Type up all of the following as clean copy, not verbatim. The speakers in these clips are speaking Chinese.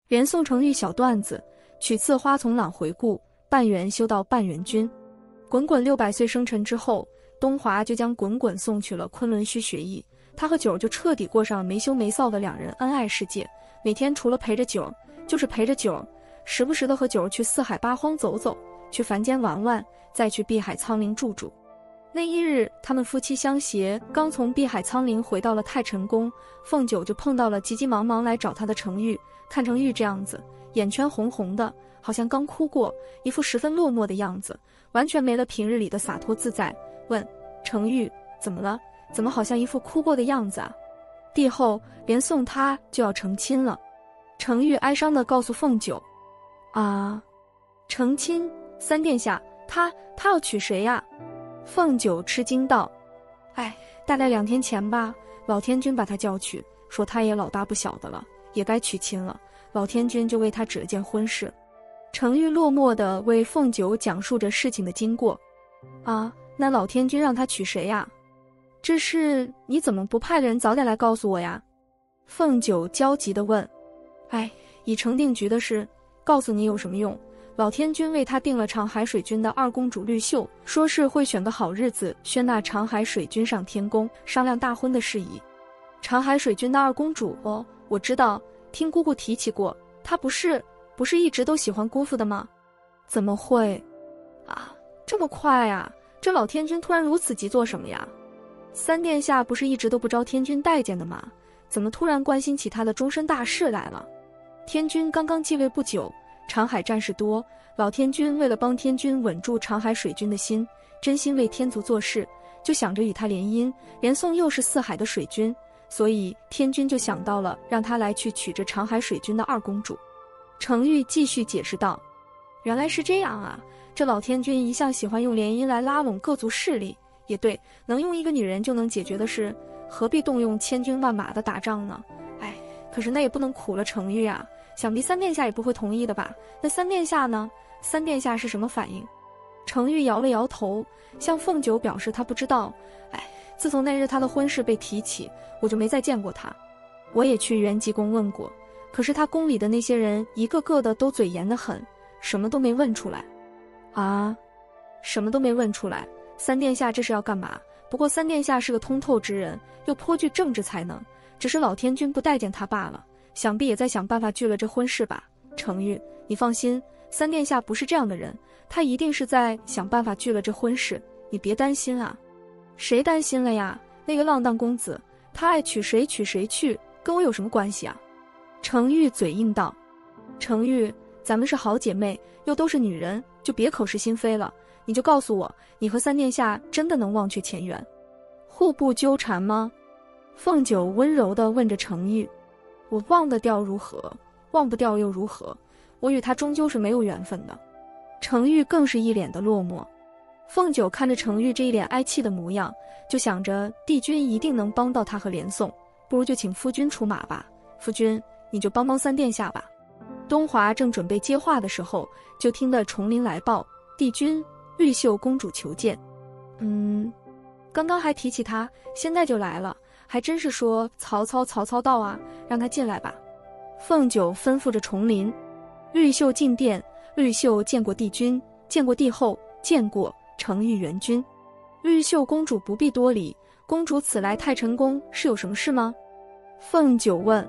连宋程昱小段子，取次花丛朗回顾，半元修到半元君。滚滚600岁生辰之后，东华就将滚滚送去了昆仑虚学艺，他和九就彻底过上了没羞没臊的两人恩爱世界。每天除了陪着九，就是陪着九，时不时的和九去四海八荒走走，去凡间玩玩，再去碧海苍陵住住。那一日，他们夫妻相携，刚从碧海苍陵回到了太晨宫，凤九就碰到了急急忙忙来找他的程昱。看程昱这样子，眼圈红红的，好像刚哭过，一副十分落寞的样子，完全没了平日里的洒脱自在。问程昱怎么了？怎么好像一副哭过的样子啊？帝后连送他就要成亲了。程昱哀伤地告诉凤九：啊，成亲？三殿下，他要娶谁呀？凤九吃惊道：哎，大概2天前吧，老天君把他叫去，说他也老大不小的了，也该娶亲了，老天君就为他指了件婚事。程昱落寞地为凤九讲述着事情的经过。啊，那老天君让他娶谁呀？这事你怎么不派人早点来告诉我呀？凤九焦急地问。哎，已成定局的事，告诉你有什么用？老天君为他定了长海水君的二公主绿秀，说是会选个好日子宣纳长海水君上天宫，商量大婚的事宜。长海水君的二公主，哦，我知道，听姑姑提起过，她不是一直都喜欢姑父的吗？怎么会？啊，这么快啊？这老天君突然如此急做什么呀？三殿下不是一直都不招天君待见的吗？怎么突然关心起他的终身大事来了？天君刚刚继位不久，长海战事多，老天君为了帮天君稳住长海水君的心，真心为天族做事，就想着与他联姻，连宋又是四海的水君，所以天君就想到了让他来去娶这长海水君的二公主。程昱继续解释道：原来是这样啊，这老天君一向喜欢用联姻来拉拢各族势力，也对，能用一个女人就能解决的事，何必动用千军万马的打仗呢？哎，可是那也不能苦了程昱啊，想必三殿下也不会同意的吧？那三殿下呢？三殿下是什么反应？程昱摇了摇头，向凤九表示他不知道。哎，自从那日他的婚事被提起，我就没再见过他。我也去元吉宫问过，可是他宫里的那些人一个个的都嘴严得很，什么都没问出来。啊，什么都没问出来？三殿下这是要干嘛？不过三殿下是个通透之人，又颇具政治才能，只是老天君不待见他罢了，想必也在想办法拒了这婚事吧。程昱，你放心，三殿下不是这样的人，他一定是在想办法拒了这婚事，你别担心啊。谁担心了呀？那个浪荡公子，他爱娶谁娶谁去，跟我有什么关系啊？程昱嘴硬道。程昱，咱们是好姐妹，又都是女人，就别口是心非了，你就告诉我，你和三殿下真的能忘却前缘，互不纠缠吗？凤九温柔地问着程昱。我忘得掉如何？忘不掉又如何？我与他终究是没有缘分的。程昱更是一脸的落寞。凤九看着程昱这一脸哀戚的模样，就想着帝君一定能帮到他和连宋，不如就请夫君出马吧。夫君，你就帮帮三殿下吧。东华正准备接话的时候，就听得重林来报，帝君，绿秀公主求见。刚刚还提起他，现在就来了，还真是说曹操到啊，让他进来吧。凤九吩咐着重林。绿秀进殿，绿秀见过帝君，见过帝后，见过程昱元君。绿秀公主不必多礼，公主此来太晨宫是有什么事吗？凤九问。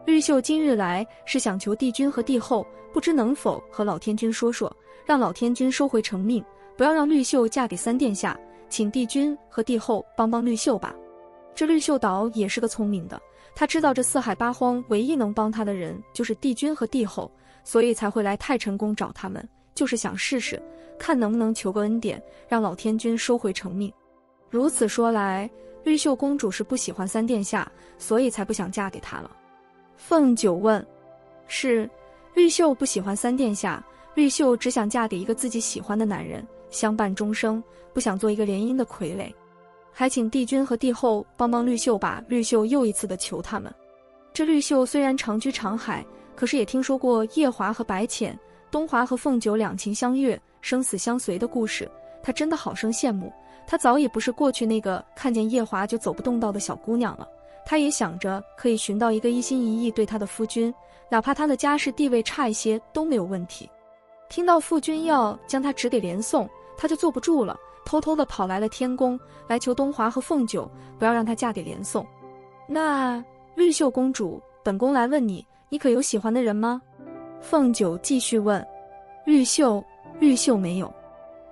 绿秀今日来是想求帝君和帝后，不知能否和老天君说说，让老天君收回成命，不要让绿秀嫁给三殿下，请帝君和帝后帮帮绿秀吧。这绿秀岛也是个聪明的，他知道这四海八荒唯一能帮他的人就是帝君和帝后，所以才会来太晨宫找他们，就是想试试看能不能求个恩典，让老天君收回成命。如此说来，绿秀公主是不喜欢三殿下，所以才不想嫁给他了。凤九问。是，绿秀不喜欢三殿下，绿秀只想嫁给一个自己喜欢的男人，相伴终生，不想做一个联姻的傀儡。还请帝君和帝后帮帮绿秀吧。绿秀又一次的求他们。这绿秀虽然长居长海，可是也听说过夜华和白浅，东华和凤九两情相悦，生死相随的故事，她真的好生羡慕。她早已不是过去那个看见夜华就走不动道的小姑娘了，她也想着可以寻到一个一心一意对她的夫君，哪怕他的家世地位差一些都没有问题。听到父君要将他指给连宋，他就坐不住了，偷偷地跑来了天宫，来求东华和凤九不要让她嫁给连宋。那绿袖公主，本宫来问你，你可有喜欢的人吗？凤九继续问。绿袖没有。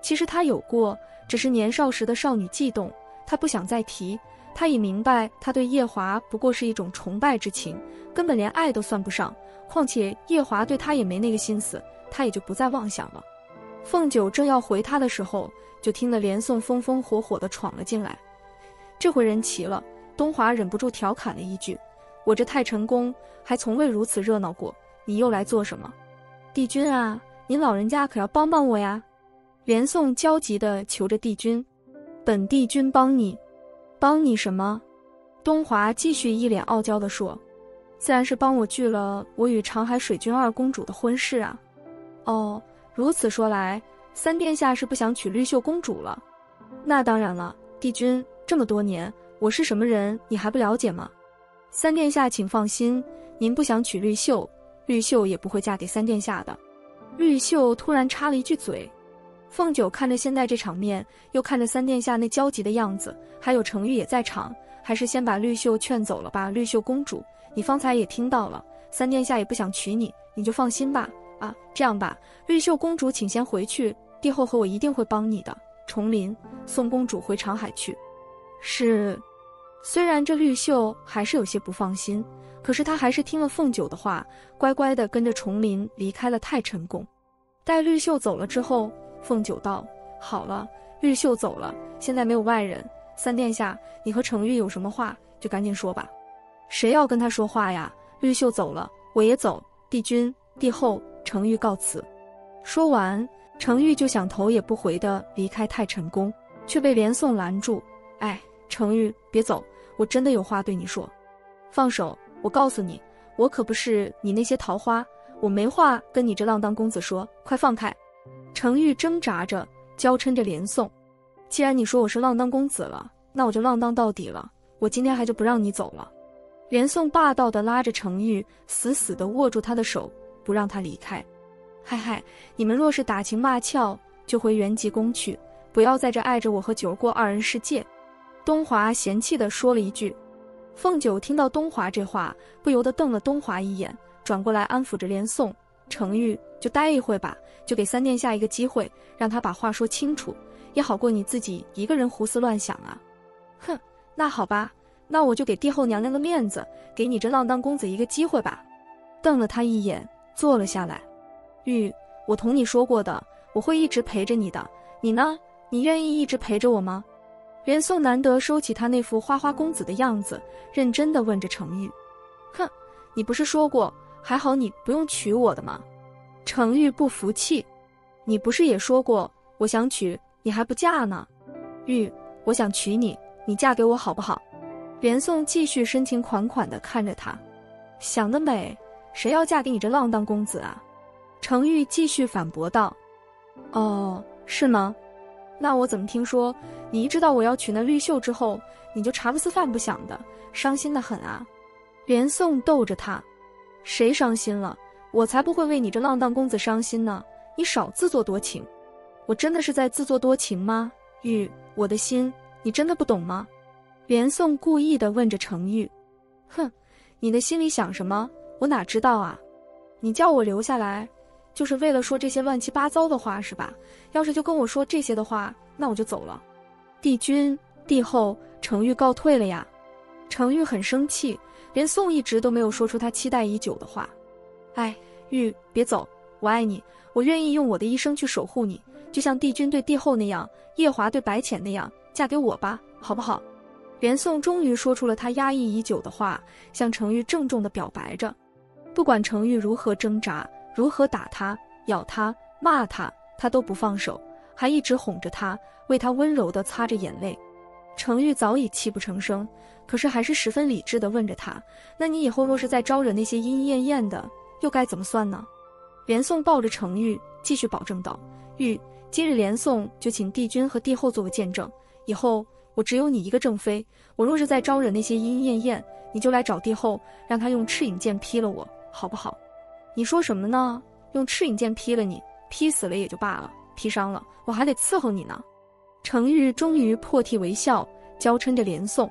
其实她有过，只是年少时的少女悸动，她不想再提。她已明白，她对夜华不过是一种崇拜之情，根本连爱都算不上。况且夜华对她也没那个心思，她也就不再妄想了。凤九正要回她的时候，就听得连宋风风火火地闯了进来。这回人齐了，东华忍不住调侃了一句：“我这太晨宫还从未如此热闹过，你又来做什么？”帝君啊，您老人家可要帮帮我呀！连宋焦急地求着帝君：“本帝君帮你。”“帮你什么？”东华继续一脸傲娇地说：“自然是帮我拒了我与长海水君二公主的婚事啊。”“哦，如此说来，三殿下是不想娶绿袖公主了？”“那当然了，帝君，这么多年，我是什么人，你还不了解吗？”“三殿下请放心，您不想娶绿袖，绿袖也不会嫁给三殿下的。”绿袖突然插了一句嘴。凤九看着现在这场面，又看着三殿下那焦急的样子，还有程昱也在场，还是先把绿袖劝走了吧。“绿袖公主，你方才也听到了，三殿下也不想娶你，你就放心吧。啊，这样吧，绿袖公主请先回去，帝后和我一定会帮你的。重林，送公主回长海去。”“是。”虽然这绿袖还是有些不放心，可是她还是听了凤九的话，乖乖地跟着重林离开了太晨宫。待绿袖走了之后，凤九道：“好了，绿袖走了，现在没有外人，三殿下，你和程昱有什么话就赶紧说吧。”“谁要跟他说话呀？绿袖走了，我也走。帝君，帝后，程昱告辞。”说完，程昱就想头也不回地离开太晨宫，却被连宋拦住。“哎，程昱，别走，我真的有话对你说。”“放手，我告诉你，我可不是你那些桃花，我没话跟你这浪荡公子说，快放开。”程昱挣扎着，娇嗔着连宋：“既然你说我是浪荡公子了，那我就浪荡到底了，我今天还就不让你走了。”连宋霸道地拉着程昱，死死地握住他的手，不让他离开。“嗨嗨，你们若是打情骂俏，就回元吉宫去，不要在这碍着我和九儿过二人世界。”东华嫌弃地说了一句。凤九听到东华这话，不由得瞪了东华一眼，转过来安抚着连宋：“程昱，就待一会吧，就给三殿下一个机会，让他把话说清楚，也好过你自己一个人胡思乱想啊。”“哼，那好吧，那我就给帝后娘娘的面子，给你这浪荡公子一个机会吧。”瞪了他一眼，坐了下来。“玉，我同你说过的，我会一直陪着你的，你呢？你愿意一直陪着我吗？”连宋难得收起他那副花花公子的样子，认真地问着程昱：“哼，你不是说过还好你不用娶我的吗？”程昱不服气：“你不是也说过我想娶你还不嫁呢？玉，我想娶你，你嫁给我好不好？”连宋继续深情款款地看着他：“想得美，谁要嫁给你这浪荡公子啊？”程昱继续反驳道：“哦，是吗？那我怎么听说你一知道我要娶那绿袖之后，你就茶不思饭不想的，伤心得很啊？”连宋逗着他：“谁伤心了？我才不会为你这浪荡公子伤心呢！你少自作多情。”“我真的是在自作多情吗？玉，我的心你真的不懂吗？”连宋故意地问着程昱。“哼，你的心里想什么，我哪知道啊？你叫我留下来，就是为了说这些乱七八糟的话是吧？要是就跟我说这些的话，那我就走了。”“帝君，帝后，程昱告退了呀。”程昱很生气，连宋一直都没有说出他期待已久的话。“哎，玉，别走，我爱你，我愿意用我的一生去守护你，就像帝君对帝后那样，夜华对白浅那样，嫁给我吧，好不好？”连宋终于说出了他压抑已久的话，向程昱郑重地表白着。不管程昱如何挣扎，如何打他、咬他、骂他，他都不放手，还一直哄着他，为他温柔地擦着眼泪。程昱早已泣不成声，可是还是十分理智地问着他：“那你以后若是再招惹那些莺莺燕燕的，又该怎么算呢？”连宋抱着程昱，继续保证道：“玉，今日连宋就请帝君和帝后做个见证，以后我只有你一个正妃，我若是再招惹那些莺莺燕燕，你就来找帝后，让她用赤影剑劈了我，好不好？”你说什么呢？用赤影剑劈了你，劈死了也就罢了，劈伤了我还得伺候你呢。程昱终于破涕为笑，娇嗔着连宋：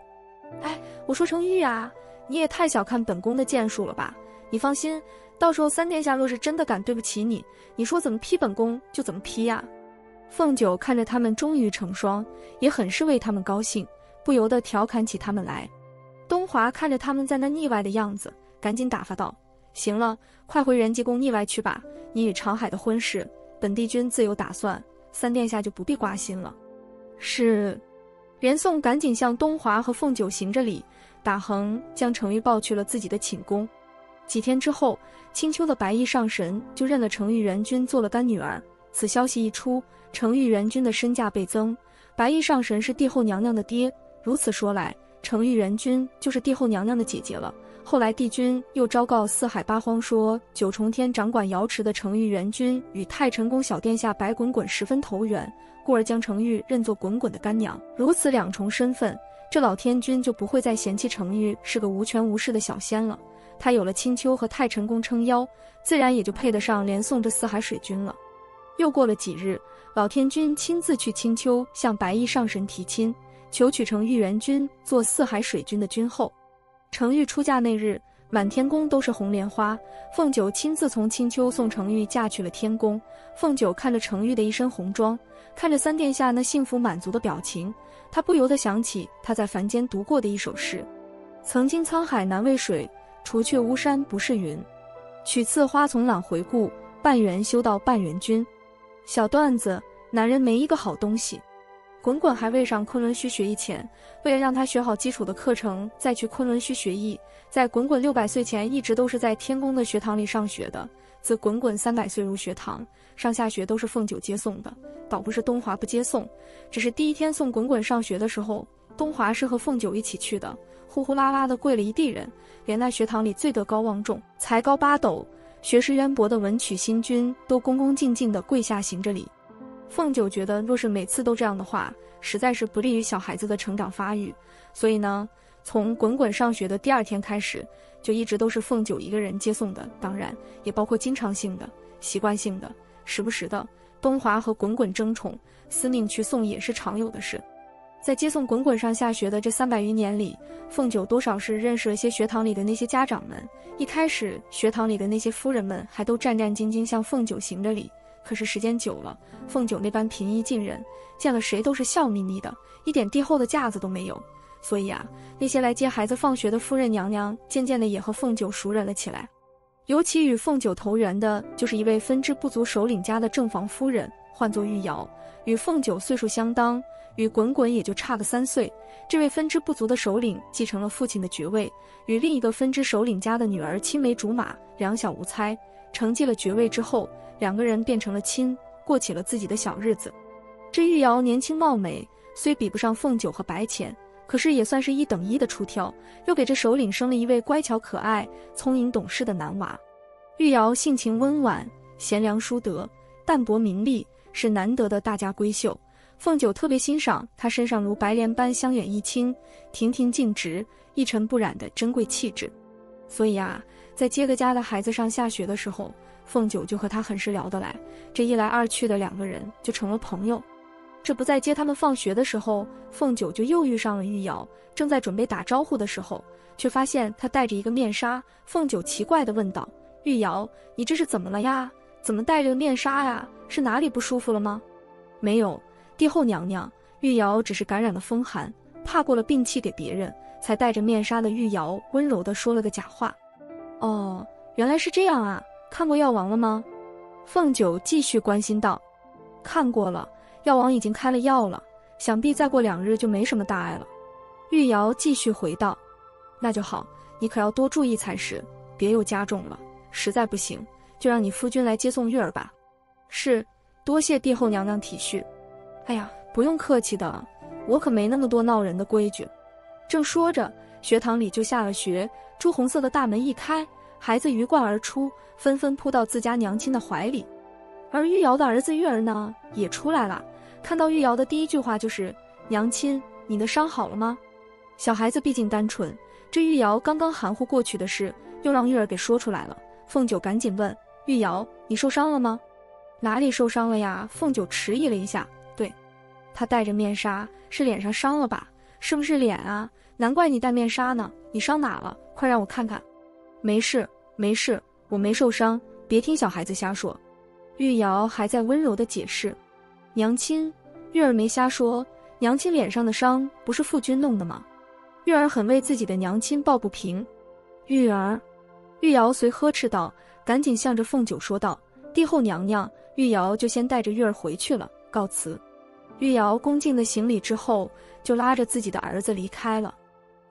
哎，我说程昱啊，你也太小看本宫的剑术了吧？你放心，到时候三殿下若是真的敢对不起你，你说怎么劈本宫就怎么劈呀。凤九看着他们终于成双，也很是为他们高兴，不由得调侃起他们来。东华看着他们在那腻歪的样子，赶紧打发道：行了，快回仁济宫腻歪去吧，你与长海的婚事，本帝君自有打算，三殿下就不必挂心了。是。连宋赶紧向东华和凤九行着礼，打横将程昱抱去了自己的寝宫。几天之后，青丘的白衣上神就认了程昱元君做了干女儿。此消息一出，程昱元君的身价倍增，白衣上神是帝后娘娘的爹，如此说来，程昱元君就是帝后娘娘的姐姐了。后来帝君又昭告四海八荒说，九重天掌管瑶池的程昱元君与太晨宫小殿下白滚滚十分投缘，故而将程昱认作滚滚的干娘。如此两重身份，这老天君就不会再嫌弃程昱是个无权无势的小仙了。他有了青丘和太晨宫撑腰，自然也就配得上连宋这四海水君了。又过了几日，老天君亲自去青丘向白衣上神提亲，求娶程昱元君做四海水君的君后。程昱出嫁那日，满天宫都是红莲花，凤九亲自从青丘送程昱嫁去了天宫。凤九看着程昱的一身红妆，看着三殿下那幸福满足的表情，她不由得想起她在凡间读过的一首诗：曾经沧海难为水，除却巫山不是云，取次花丛懒回顾，半缘修到半缘君。小段子，男人没一个好东西。滚滚还未上昆仑虚学艺前，为了让他学好基础的课程再去昆仑虚学艺，在滚滚600岁前一直都是在天宫的学堂里上学的。自滚滚300岁入学堂，上下学都是凤九接送的，倒不是东华不接送，只是第一天送滚滚上学的时候，东华是和凤九一起去的，呼呼啦啦的跪了一地人，连那学堂里最德高望重、才高八斗、学识渊博的文曲星君都恭恭敬敬地跪下行着礼。凤九觉得若是每次都这样的话，实在是不利于小孩子的成长发育，所以呢，从滚滚上学的第2天开始，就一直都是凤九一个人接送的，当然也包括经常性的、习惯性的、时不时的东华和滚滚争宠，司命去送也是常有的事。在接送滚滚上下学的这300余年里，凤九多少是认识了些学堂里的那些家长们。一开始，学堂里的那些夫人们还都战战兢兢向凤九行着礼，可是时间久了，凤九那般平易近人，见了谁都是笑眯眯的，一点帝后的架子都没有。所以啊，那些来接孩子放学的夫人娘娘，渐渐的也和凤九熟人了起来。尤其与凤九投缘的，就是一位分支部族首领家的正房夫人，唤作玉瑶，与凤九岁数相当，与滚滚也就差个3岁。这位分支部族的首领继承了父亲的爵位，与另一个分支首领家的女儿青梅竹马，两小无猜。承继了爵位之后，两个人变成了亲，过起了自己的小日子。这玉瑶年轻貌美，虽比不上凤九和白浅，可是也算是1等1的出挑，又给这首领生了一位乖巧可爱、聪颖懂事的男娃。玉瑶性情温婉，贤良淑德，淡泊名利，是难得的大家闺秀。凤九特别欣赏她身上如白莲般香远益清、亭亭净直、一尘不染的珍贵气质。所以啊，在接个家的孩子上下学的时候，凤九就和他很是聊得来，这一来二去的，两个人就成了朋友。这不在接他们放学的时候，凤九就又遇上了玉瑶，正在准备打招呼的时候，却发现她戴着一个面纱。凤九奇怪地问道：玉瑶，你这是怎么了呀？怎么戴着个面纱呀？是哪里不舒服了吗？没有，帝后娘娘。玉瑶只是感染了风寒，怕过了病气给别人，才戴着面纱的玉瑶温柔地说了个假话。哦，原来是这样啊，看过药王了吗？凤九继续关心道。看过了，药王已经开了药了，想必再过2日就没什么大碍了。玉瑶继续回道。那就好，你可要多注意才是，别又加重了，实在不行就让你夫君来接送玉儿吧。是，多谢帝后娘娘体恤。哎呀，不用客气的，我可没那么多闹人的规矩。正说着，学堂里就下了学，朱红色的大门一开，孩子鱼贯而出，纷纷扑到自家娘亲的怀里。而玉瑶的儿子玉儿呢，也出来了。看到玉瑶的第一句话就是：娘亲，你的伤好了吗？小孩子毕竟单纯，这玉瑶刚刚含糊过去的事，又让玉儿给说出来了。凤九赶紧问玉瑶：“你受伤了吗？”“哪里受伤了呀？”凤九迟疑了一下，对，她戴着面纱，是脸上伤了吧？是不是脸啊？难怪你戴面纱呢，你伤哪了？快让我看看。没事，没事，我没受伤，别听小孩子瞎说。玉瑶还在温柔地解释。娘亲，玉儿没瞎说，娘亲脸上的伤不是父君弄的吗？玉儿很为自己的娘亲抱不平。玉儿，玉瑶随呵斥道，赶紧向着凤九说道：“帝后娘娘。”玉瑶就先带着玉儿回去了，告辞。玉瑶恭敬的行礼之后，就拉着自己的儿子离开了。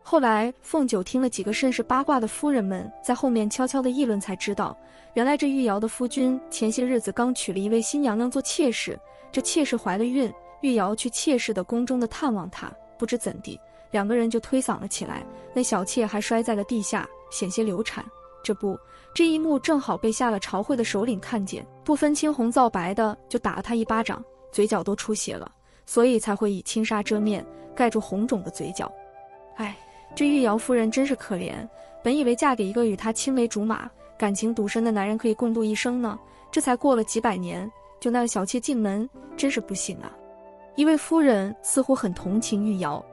后来凤九听了几个甚是八卦的夫人们在后面悄悄的议论，才知道原来这玉瑶的夫君前些日子刚娶了一位新娘娘做妾室，这妾室怀了孕，玉瑶去妾室的宫中的探望她，不知怎地两个人就推搡了起来，那小妾还摔在了地下，险些流产。这一幕正好被下了朝会的首领看见，不分青红皂白的就打了他一巴掌，嘴角都出血了，所以才会以轻纱遮面，盖住红肿的嘴角。哎，这玉瑶夫人真是可怜，本以为嫁给一个与她青梅竹马、感情独深的男人可以共度一生呢，这才过了几百年，就那个小妾进门，真是不幸啊。一位夫人似乎很同情玉瑶，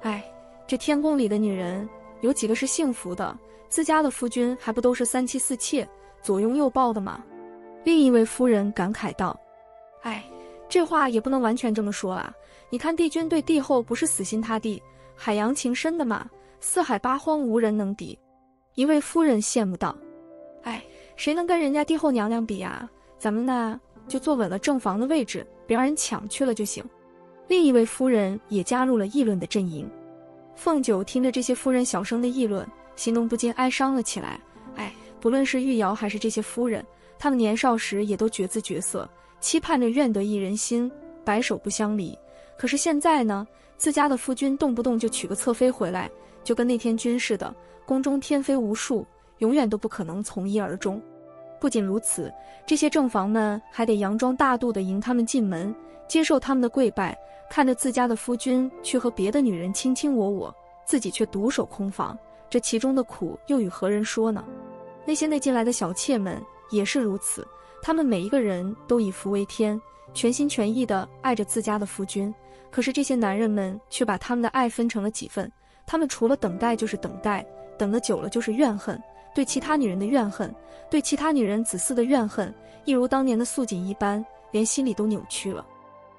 哎，这天宫里的女人有几个是幸福的？自家的夫君还不都是三妻四妾，左拥右抱的吗？另一位夫人感慨道：“哎，这话也不能完全这么说啊！你看帝君对帝后不是死心塌地、海洋情深的吗？四海八荒无人能敌。”一位夫人羡慕道：“哎，谁能跟人家帝后娘娘比啊？咱们呢，就坐稳了正房的位置，别让人抢去了就行。”另一位夫人也加入了议论的阵营。凤九听着这些夫人小声的议论，心中不禁哀伤了起来。哎，不论是玉瑶还是这些夫人，他们年少时也都绝姿绝色，期盼着愿得一人心，白首不相离。可是现在呢，自家的夫君动不动就娶个侧妃回来，就跟那天君似的，宫中天妃无数，永远都不可能从一而终。不仅如此，这些正房们还得佯装大度地迎他们进门，接受他们的跪拜，看着自家的夫君去和别的女人卿卿我我，自己却独守空房，这其中的苦又与何人说呢？那些内进来的小妾们也是如此，她们每一个人都以服为天，全心全意地爱着自家的夫君。可是这些男人们却把他们的爱分成了几份，他们除了等待就是等待，等得久了就是怨恨，对其他女人的怨恨，对其他女人子嗣的怨恨，一如当年的素锦一般，连心里都扭曲了。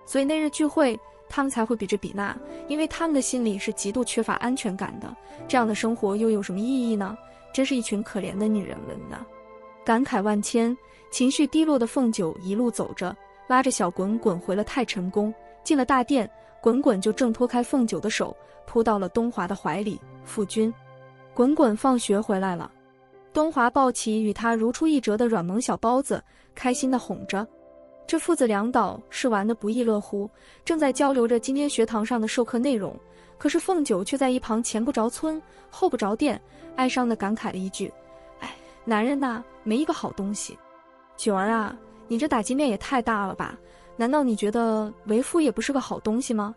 所以那日聚会，他们才会比这比那，因为他们的心里是极度缺乏安全感的。这样的生活又有什么意义呢？真是一群可怜的女人们呢！感慨万千，情绪低落的凤九一路走着，拉着小滚滚回了太晨宫。进了大殿，滚滚就挣脱开凤九的手，扑到了东华的怀里。父君，滚滚放学回来了。东华抱起与他如出一辙的软萌小包子，开心地哄着。这父子两倒是玩得不亦乐乎，正在交流着今天学堂上的授课内容。可是凤九却在一旁前不着村后不着店，哀伤地感慨了一句：“哎，男人呐，没一个好东西。九儿啊，你这打击面也太大了吧？难道你觉得为夫也不是个好东西吗？”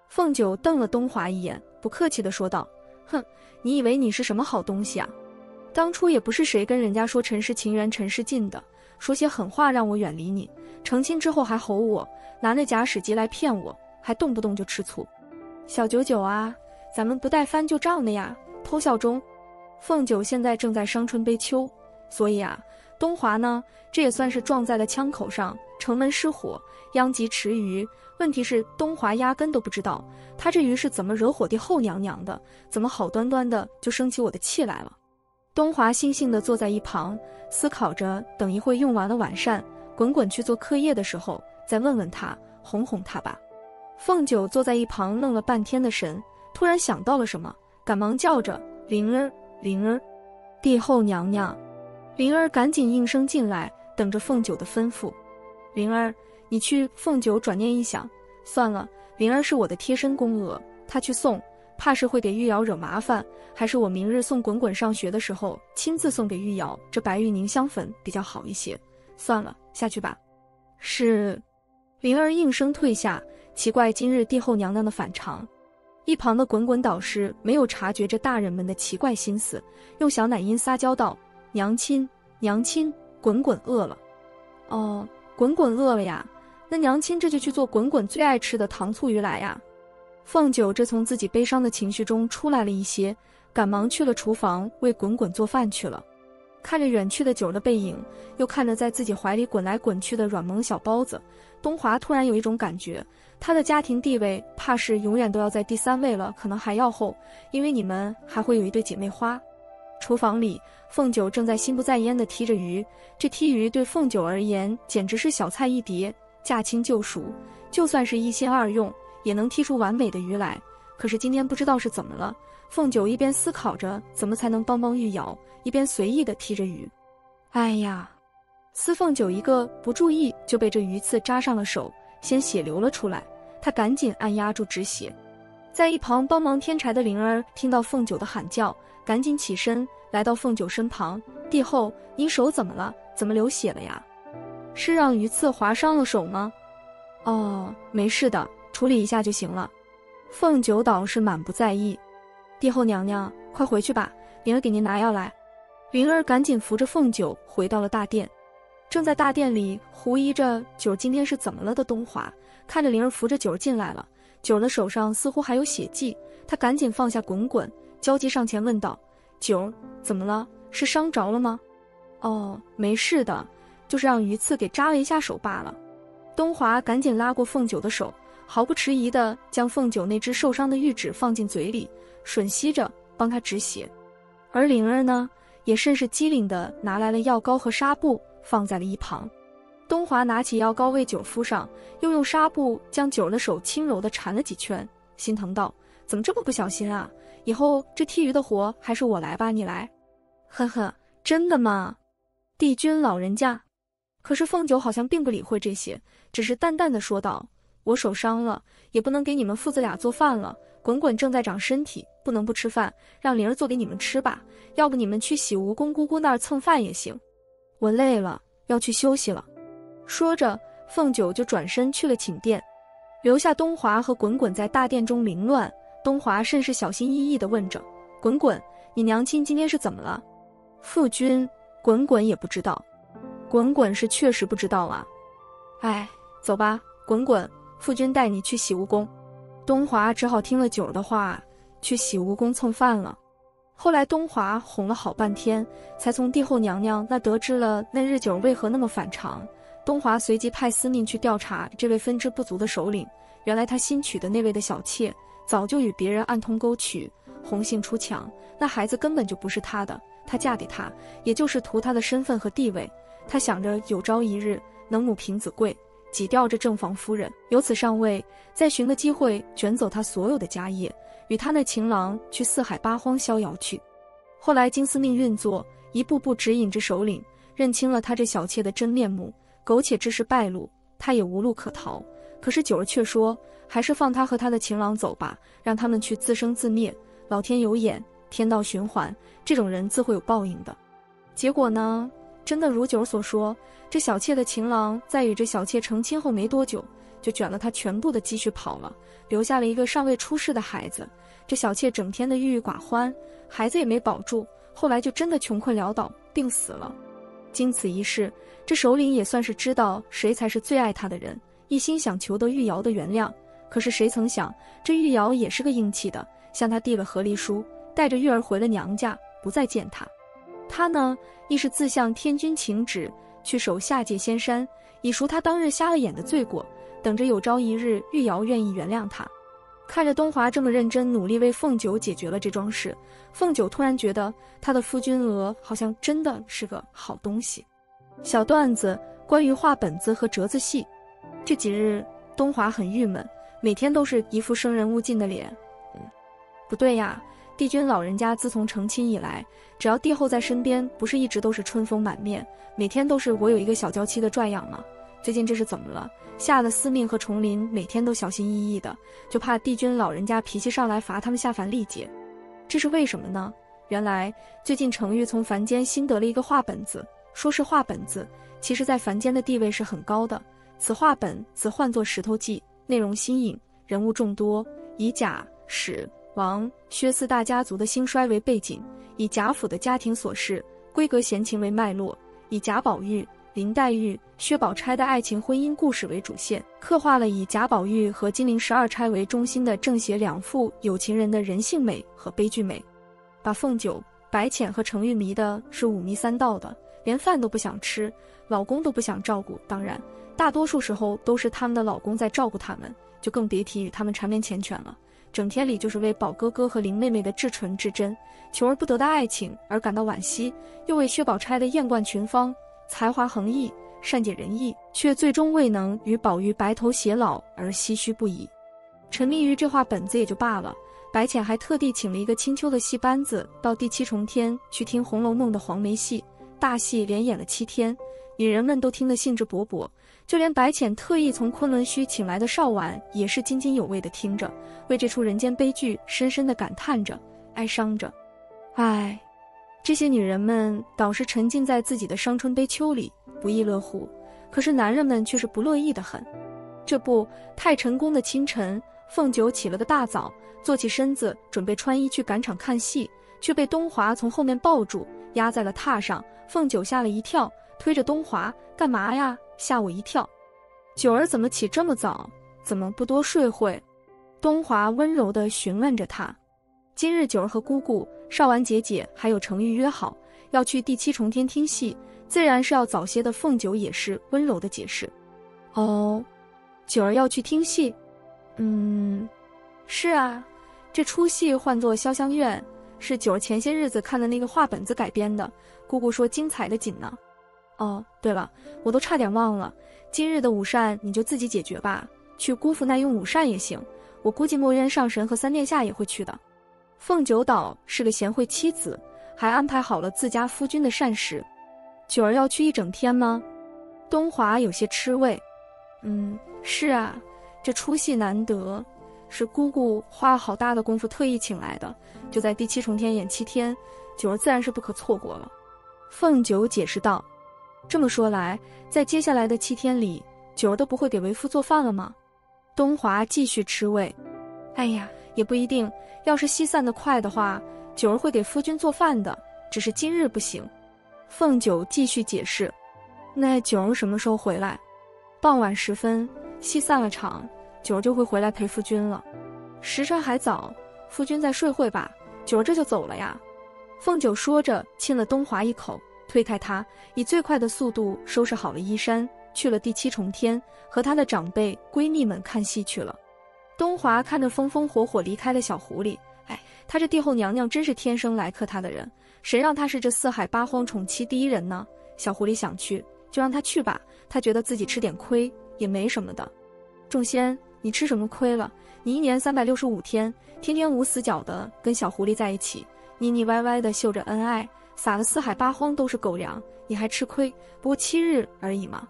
凤九瞪了东华一眼，不客气地说道：“哼，你以为你是什么好东西啊？当初也不是谁跟人家说尘世情缘尘世尽的，说些狠话让我远离你，成亲之后还吼我，拿那假史籍来骗我，还动不动就吃醋。小九九啊，咱们不带翻旧账的呀，偷笑中。凤九现在正在伤春悲秋，所以啊，东华呢，这也算是撞在了枪口上，城门失火，殃及池鱼。问题是东华压根都不知道，他这鱼是怎么惹火帝后娘娘的，怎么好端端的就生起我的气来了。东华悻悻地坐在一旁，思考着等一会用完了晚膳，滚滚去做课业的时候，再问问他，哄哄他吧。凤九坐在一旁愣了半天的神，突然想到了什么，赶忙叫着：“灵儿，灵儿！”帝后娘娘。灵儿赶紧应声进来，等着凤九的吩咐。灵儿，你去。凤九转念一想，算了，灵儿是我的贴身宫娥，她去送，怕是会给玉瑶惹麻烦，还是我明日送滚滚上学的时候亲自送给玉瑶这白玉凝香粉比较好一些。算了，下去吧。是。灵儿应声退下。奇怪今日帝后娘娘的反常。一旁的滚滚导师没有察觉这大人们的奇怪心思，用小奶音撒娇道：“娘亲，娘亲，滚滚饿了。哦，滚滚饿了呀，那娘亲这就去做滚滚最爱吃的糖醋鱼来呀。凤九这从自己悲伤的情绪中出来了一些，赶忙去了厨房为滚滚做饭去了。看着远去的九的背影，又看着在自己怀里滚来滚去的软萌小包子，东华突然有一种感觉，他的家庭地位怕是永远都要在第3位了，可能还要后，因为你们还会有一对姐妹花。厨房里，凤九正在心不在焉地剔着鱼，这剔鱼对凤九而言简直是小菜一碟，驾轻就熟，就算是1心2用，也能剔出完美的鱼来。可是今天不知道是怎么了，凤九一边思考着怎么才能帮帮玉瑶，一边随意地剔着鱼。哎呀，凤九一个不注意就被这鱼刺扎上了手，鲜血流了出来，她赶紧按压住止血。在一旁帮忙添柴的灵儿听到凤九的喊叫，赶紧起身来到凤九身旁，帝后，您手怎么了？怎么流血了呀？是让鱼刺划伤了手吗？哦，没事的，处理一下就行了。凤九倒是满不在意。帝后娘娘，快回去吧，灵儿给您拿药来。灵儿赶紧扶着凤九回到了大殿。正在大殿里狐疑着九今天是怎么了的东华，看着灵儿扶着九进来了，九的手上似乎还有血迹，他赶紧放下滚滚，焦急上前问道：九，怎么了？是伤着了吗？哦，没事的，就是让鱼刺给扎了一下手罢了。东华赶紧拉过凤九的手，毫不迟疑地将凤九那只受伤的玉指放进嘴里，吮吸着帮她止血。而灵儿呢，也甚是机灵地拿来了药膏和纱布放在了一旁。东华拿起药膏为九敷上，又用纱布将九的手轻柔地缠了几圈，心疼道：怎么这么不小心啊？以后这剔鱼的活还是我来吧，你来。呵呵，真的吗？帝君老人家。可是凤九好像并不理会这些，只是淡淡的说道：我手伤了，也不能给你们父子俩做饭了，滚滚正在长身体，不能不吃饭，让灵儿做给你们吃吧，要不你们去洗蜈蚣姑姑那儿蹭饭也行。我累了，要去休息了。说着，凤九就转身去了寝殿，留下东华和滚滚在大殿中凌乱。东华甚是小心翼翼地问着：滚滚，你娘亲今天是怎么了？父君，滚滚也不知道。滚滚是确实不知道啊。哎，走吧，滚滚，父君带你去洗蜈蚣。东华只好听了九儿的话，去洗蜈蚣蹭饭了。后来东华哄了好半天，才从帝后娘娘那得知了那日九儿为何那么反常。东华随即派司命去调查这位分支不足的首领，原来他新娶的那位的小妾早就与别人暗通勾曲，红杏出墙，那孩子根本就不是他的，他嫁给他也就是图他的身份和地位。他想着有朝一日能母凭子贵，挤掉这正房夫人，由此上位，再寻个机会卷走他所有的家业，与他那情郎去四海八荒逍遥去。后来经司命运作，一步步指引着首领，认清了他这小妾的真面目，苟且之事败露，他也无路可逃。可是九儿却说，还是放他和他的情郎走吧，让他们去自生自灭，老天有眼，天道循环，这种人自会有报应的。结果呢，真的如九儿所说，这小妾的情郎在与这小妾成亲后没多久，就卷了他全部的积蓄跑了，留下了一个尚未出世的孩子。这小妾整天的郁郁寡欢，孩子也没保住，后来就真的穷困潦倒，病死了。经此一事，这首领也算是知道谁才是最爱他的人，一心想求得玉瑶的原谅。可是谁曾想，这玉瑶也是个硬气的，向他递了和离书，带着玉儿回了娘家，不再见他。他呢，亦是自向天君请旨，去守下界仙山，以赎他当日瞎了眼的罪过，等着有朝一日玉瑶愿意原谅他。看着东华这么认真努力为凤九解决了这桩事，凤九突然觉得他的夫君娥好像真的是个好东西。小段子关于画本子和折子戏。这几日东华很郁闷，每天都是一副生人勿近的脸。不对呀，帝君老人家自从成亲以来，只要帝后在身边，不是一直都是春风满面，每天都是我有一个小娇妻的拽样吗？最近这是怎么了？吓得司命和崇林每天都小心翼翼的，就怕帝君老人家脾气上来罚他们下凡历劫。这是为什么呢？原来最近程昱从凡间新得了一个画本子，说是画本子，其实在凡间的地位是很高的。此画本子唤作《石头记》，内容新颖，人物众多，以贾、史、王、薛四大家族的兴衰为背景，以贾府的家庭琐事、闺阁闲情为脉络，以贾宝玉、林黛玉、薛宝钗的爱情婚姻故事为主线，刻画了以贾宝玉和金陵12钗为中心的正邪两副有情人的人性美和悲剧美，把凤九、白浅和程昱迷的是五迷三道的，连饭都不想吃，老公都不想照顾，当然大多数时候都是他们的老公在照顾他们，就更别提与他们缠绵缱绻了，整天里就是为宝哥哥和林妹妹的至纯至真、求而不得的爱情而感到惋惜，又为薛宝钗的艳冠群芳、才华横溢、善解人意，却最终未能与宝玉白头偕老而唏嘘不已。沉迷于这画本子也就罢了，白浅还特地请了一个青丘的戏班子到第7重天去听《红楼梦》的黄梅戏，大戏连演了7天，女人们都听得兴致勃勃，就连白浅特意从昆仑虚请来的少婉也是津津有味地听着，为这出人间悲剧深深地感叹着，哀伤着。唉，这些女人们倒是沉浸在自己的伤春悲秋里，不亦乐乎，可是男人们却是不乐意得很。这不，太晨宫的清晨，凤九起了个大早，坐起身子准备穿衣去赶场看戏，却被东华从后面抱住，压在了榻上。凤九吓了一跳，推着东华：“干嘛呀？吓我一跳。九儿怎么起这么早？怎么不多睡会？”东华温柔地询问着他。今日九儿和姑姑、少婉姐姐还有程昱约好，要去第7重天听戏，自然是要早些的。凤九也是温柔地解释。哦，九儿要去听戏？是啊，这出戏唤作《潇湘院》，是九儿前些日子看的那个画本子改编的，姑姑说精彩的紧呢。哦，对了，我都差点忘了，今日的午膳你就自己解决吧，去姑父那用午膳也行，我估计墨渊上神和三殿下也会去的。凤九岛是个贤惠妻子，还安排好了自家夫君的膳食。九儿要去一整天吗？东华有些吃味。是啊，这出戏难得，是姑姑花了好大的功夫特意请来的，就在第7重天演7天，九儿自然是不可错过了。凤九解释道。这么说来，在接下来的7天里，九儿都不会给为夫做饭了吗？东华继续吃味。哎呀，也不一定，要是戏散得快的话，九儿会给夫君做饭的，只是今日不行。凤九继续解释。那九儿什么时候回来？傍晚时分，戏散了场，九儿就会回来陪夫君了。时辰还早，夫君再睡会吧，九儿这就走了呀。凤九说着亲了东华一口，推开他，以最快的速度收拾好了衣衫，去了第7重天，和他的长辈闺蜜们看戏去了。东华看着风风火火离开的小狐狸，他这帝后娘娘真是天生来克他的人，谁让他是这4海8荒宠妻第一人呢？小狐狸想去，就让他去吧，他觉得自己吃点亏也没什么的。众仙，你吃什么亏了？你1年365天，天天无死角的跟小狐狸在一起，腻腻歪歪的秀着恩爱，撒了4海8荒都是狗粮，你还吃亏？不过7日而已嘛。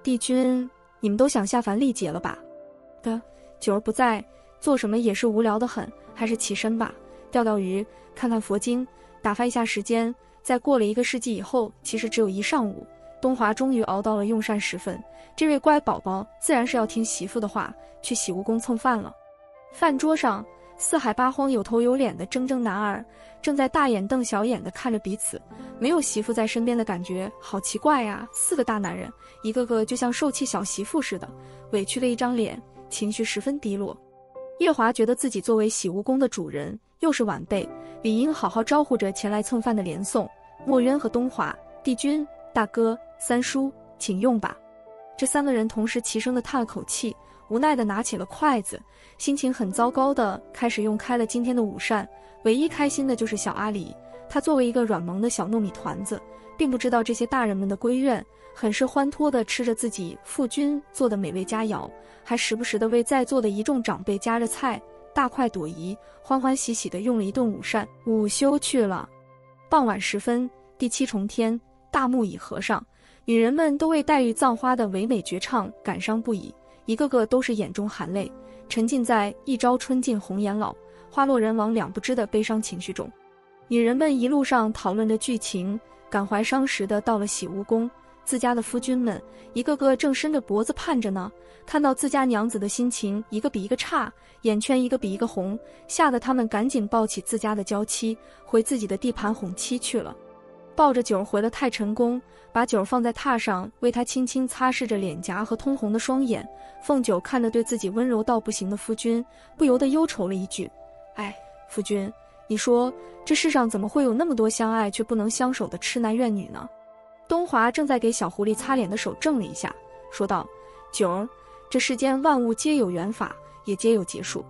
帝君，你们都想下凡历劫了吧？九儿不在，做什么也是无聊得很，还是起身吧，钓钓鱼，看看佛经，打发一下时间。再过了1个世纪以后，其实只有1上午，东华终于熬到了用膳时分，这位乖宝宝自然是要听媳妇的话，去洗梧宫蹭饭了。饭桌上，4海8荒有头有脸的铮铮男儿正在大眼瞪小眼地看着彼此，没有媳妇在身边的感觉好奇怪呀。4个大男人，一个个就像受气小媳妇似的，委屈了一张脸，情绪十分低落。夜华觉得自己作为洗梧宫的主人，又是晚辈，理应好好招呼着前来蹭饭的连宋、墨渊和东华。帝君、大哥、三叔，请用吧。这3个人同时齐声地叹了口气，无奈地拿起了筷子，心情很糟糕地开始用开了今天的午膳。唯一开心的就是小阿狸，他作为一个软萌的小糯米团子，并不知道这些大人们的归怨，很是欢脱地吃着自己父君做的美味佳肴，还时不时地为在座的一众长辈夹着菜，大快朵颐，欢欢喜喜地用了一顿午膳。午休去了。傍晚时分，第7重天，大幕已合上，女人们都为黛玉葬花的唯美绝唱感伤不已，一个个都是眼中含泪，沉浸在一朝春尽红颜老，花落人亡两不知的悲伤情绪中。女人们一路上讨论着剧情，感怀伤时的到了洗梧宫，自家的夫君们一个个正伸着脖子盼着呢，看到自家娘子的心情一个比一个差，眼圈一个比一个红，吓得他们赶紧抱起自家的娇妻，回自己的地盘哄妻去了。抱着九儿回了太晨宫，把九儿放在榻上，为她轻轻擦拭着脸颊和通红的双眼。凤九看着对自己温柔到不行的夫君，不由得忧愁了一句：哎，夫君，你说这世上怎么会有那么多相爱却不能相守的痴男怨女呢？东华正在给小狐狸擦脸的手怔了一下，说道：九儿，这世间万物皆有缘法，也皆有结束，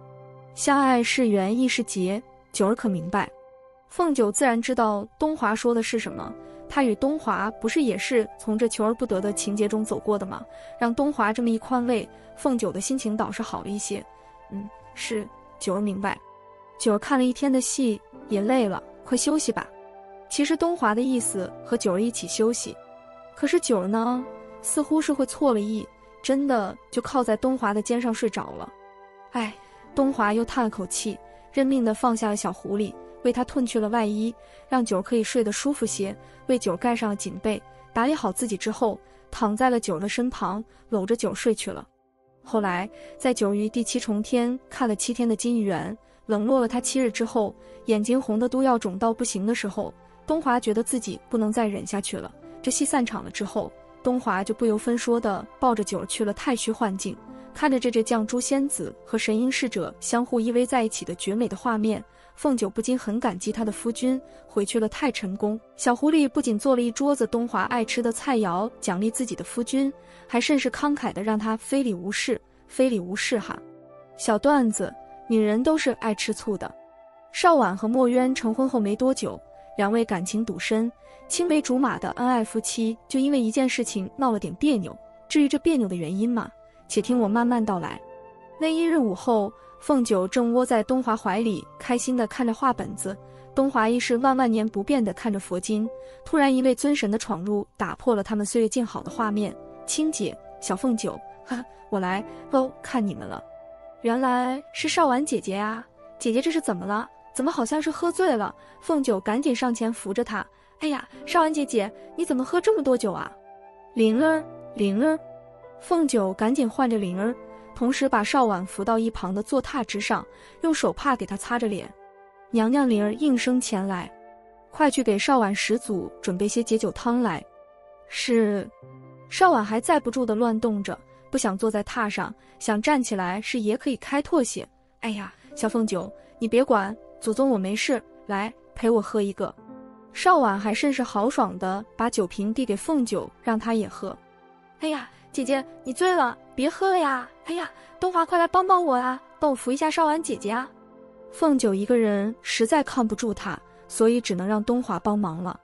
相爱是缘亦是劫，九儿可明白？凤九自然知道东华说的是什么，他与东华不是也是从这求而不得的情节中走过的吗？让东华这么一宽慰，凤九的心情倒是好了一些。是，九儿明白。九儿看了一天的戏，也累了，快休息吧。其实东华的意思和九儿一起休息，可是九儿呢，似乎是会错了意，真的就靠在东华的肩上睡着了。哎，东华又叹了口气，认命地放下了小狐狸，为他褪去了外衣，让九儿可以睡得舒服些，为九儿盖上了锦被，打理好自己之后，躺在了九儿的身旁，搂着九儿睡去了。后来在九儿于第7重天看了7天的金玉缘，冷落了他7日之后，眼睛红得都要肿到不行的时候，东华觉得自己不能再忍下去了。这戏散场了之后，东华就不由分说地抱着九儿去了太虚幻境，看着这绛珠仙子和神瑛侍者相互依偎在一起的绝美的画面，凤九不禁很感激他的夫君。回去了太晨宫，小狐狸不仅做了一桌子东华爱吃的菜肴奖励自己的夫君，还甚是慷慨地让他非礼勿视，非礼勿视哈。小段子，女人都是爱吃醋的。邵婉和墨渊成婚后没多久，两位感情笃深、青梅竹马的恩爱夫妻就因为一件事情闹了点别扭。至于这别扭的原因嘛，且听我慢慢道来。那一日午后，凤九正窝在东华怀里，开心地看着画本子。东华亦是万万年不变地看着佛经。突然一位尊神的闯入，打破了他们岁月静好的画面。青姐，小凤九，我来喽，看你们了。原来是少婉姐姐啊！姐姐这是怎么了？怎么好像是喝醉了？凤九赶紧上前扶着她。哎呀，少婉姐姐，你怎么喝这么多酒啊？灵儿，灵儿。凤九赶紧唤着灵儿，同时把少婉扶到一旁的坐榻之上，用手帕给她擦着脸。娘娘灵儿应声前来，快去给少婉始祖准备些解酒汤来。是。少婉还载不住地乱动着，不想坐在榻上，想站起来是也可以开拓些。哎呀，小凤九，你别管，祖宗我没事，来陪我喝一个。少婉还甚是豪爽地把酒瓶递给凤九，让她也喝。哎呀，姐姐你醉了，别喝了呀！哎呀，东华快来帮帮我啊，帮我扶一下少婉姐姐啊！凤九一个人实在扛不住她，所以只能让东华帮忙了。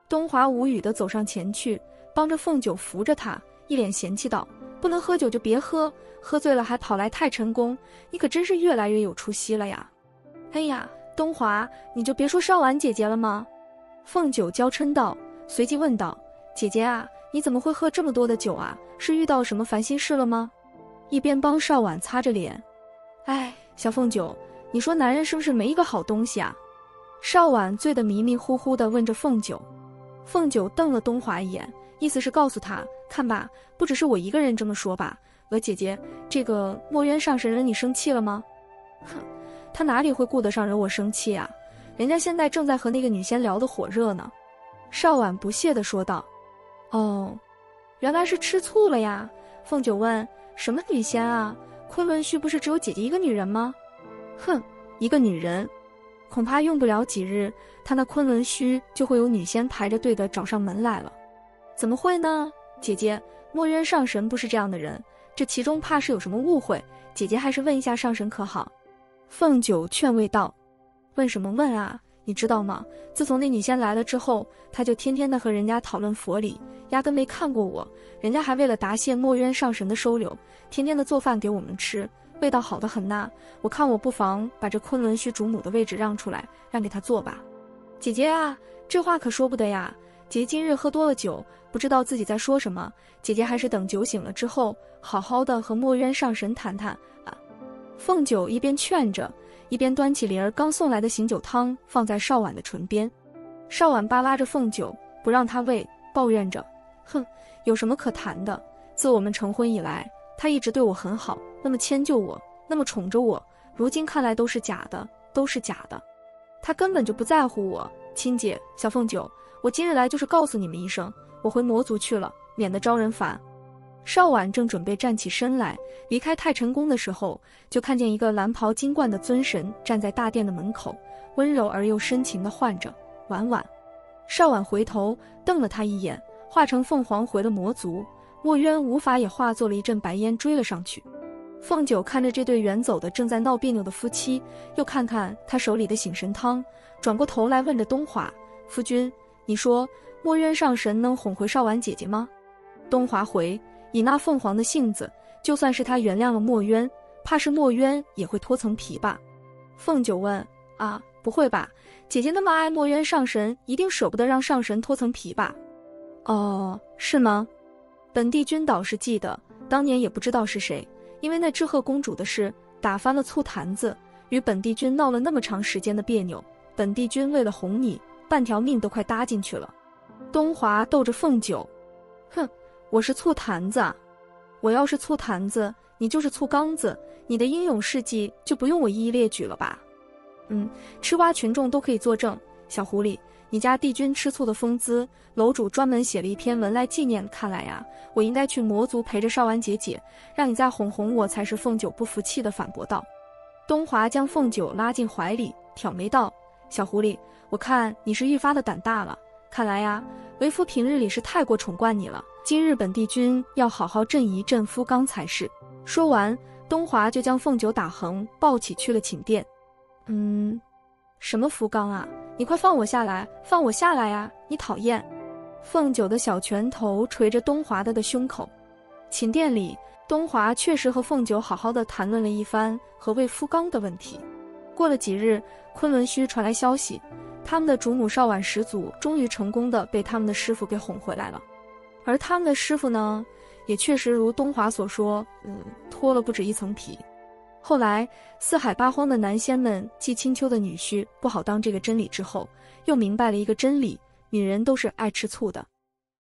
东华无语地走上前去，帮着凤九扶着她，一脸嫌弃道：不能喝酒就别喝，喝醉了还跑来太晨宫，你可真是越来越有出息了呀！哎呀，东华，你就别说少婉姐姐了吗？凤九娇嗔道，随即问道：姐姐啊，你怎么会喝这么多的酒啊？是遇到什么烦心事了吗？一边帮少婉擦着脸。哎，小凤九，你说男人是不是没一个好东西啊？少婉醉得迷迷糊糊地问着凤九。凤九瞪了东华一眼，意思是告诉他，看吧，不只是我一个人这么说吧。姐姐，这个墨渊上神惹你生气了吗？哼，他哪里会顾得上惹我生气啊？人家现在正在和那个女仙聊得火热呢。少婉不屑地说道。哦，原来是吃醋了呀。凤九问，什么女仙啊？昆仑虚不是只有姐姐一个女人吗？哼，一个女人，恐怕用不了几日，她那昆仑虚就会有女仙排着队的找上门来了。怎么会呢？姐姐，墨渊上神不是这样的人，这其中怕是有什么误会，姐姐还是问一下上神可好？凤九劝慰道。问什么问啊？你知道吗？自从那女仙来了之后，她就天天的和人家讨论佛理，压根没看过我。人家还为了答谢墨渊上神的收留，天天的做饭给我们吃，味道好得很呐。我看我不妨把这昆仑虚主母的位置让出来，让给她做吧。姐姐啊，这话可说不得呀。姐姐今日喝多了酒，不知道自己在说什么。姐姐还是等酒醒了之后，好好的和墨渊上神谈谈啊。凤九一边劝着，一边端起灵儿刚送来的醒酒汤放在少婉的唇边。少婉扒拉着凤九，不让她喂，抱怨着：哼，有什么可谈的？自我们成婚以来，他一直对我很好，那么迁就我，那么宠着我，如今看来都是假的，都是假的。他根本就不在乎我。亲姐，小凤九，我今日来就是告诉你们一声，我回魔族去了，免得招人烦。邵婉正准备站起身来离开太晨宫的时候，就看见一个蓝袍金冠的尊神站在大殿的门口，温柔而又深情地唤着婉婉。邵婉回头瞪了他一眼，化成凤凰回了魔族。墨渊无法也化作了一阵白烟追了上去。凤九看着这对远走的正在闹别扭的夫妻，又看看他手里的醒神汤，转过头来问着东华：夫君，你说墨渊上神能哄回邵婉姐姐吗？东华回：以那凤凰的性子，就算是他原谅了墨渊，怕是墨渊也会脱层皮吧。凤九问：啊，不会吧，姐姐那么爱墨渊上神，一定舍不得让上神脱层皮吧？哦，是吗？本帝君倒是记得，当年也不知道是谁，因为那知鹤公主的事打翻了醋坛子，与本帝君闹了那么长时间的别扭，本帝君为了哄你，半条命都快搭进去了。东华逗着凤九：哼，我是醋坛子啊？我要是醋坛子，你就是醋缸子，你的英勇事迹就不用我一一列举了吧？吃瓜群众都可以作证。小狐狸，你家帝君吃醋的风姿，楼主专门写了一篇文来纪念。看来呀，我应该去魔族陪着邵婉姐姐，让你再哄哄我才是。凤九不服气地反驳道。东华将凤九拉进怀里，挑眉道：小狐狸，我看你是愈发的胆大了，看来呀，为夫平日里是太过宠惯你了，今日本帝君要好好震一震夫纲才是。说完，东华就将凤九打横抱起去了寝殿。什么夫纲啊？你快放我下来，放我下来呀！你讨厌！凤九的小拳头捶着东华的胸口。寝殿里，东华确实和凤九好好的谈论了一番何谓夫纲的问题。过了几日，昆仑虚传来消息，他们的主母邵婉始祖终于成功的被他们的师傅给哄回来了。而他们的师傅呢，也确实如东华所说，脱了不止一层皮。后来四海八荒的男仙们继青丘的女婿不好当这个真理之后，又明白了一个真理：女人都是爱吃醋的。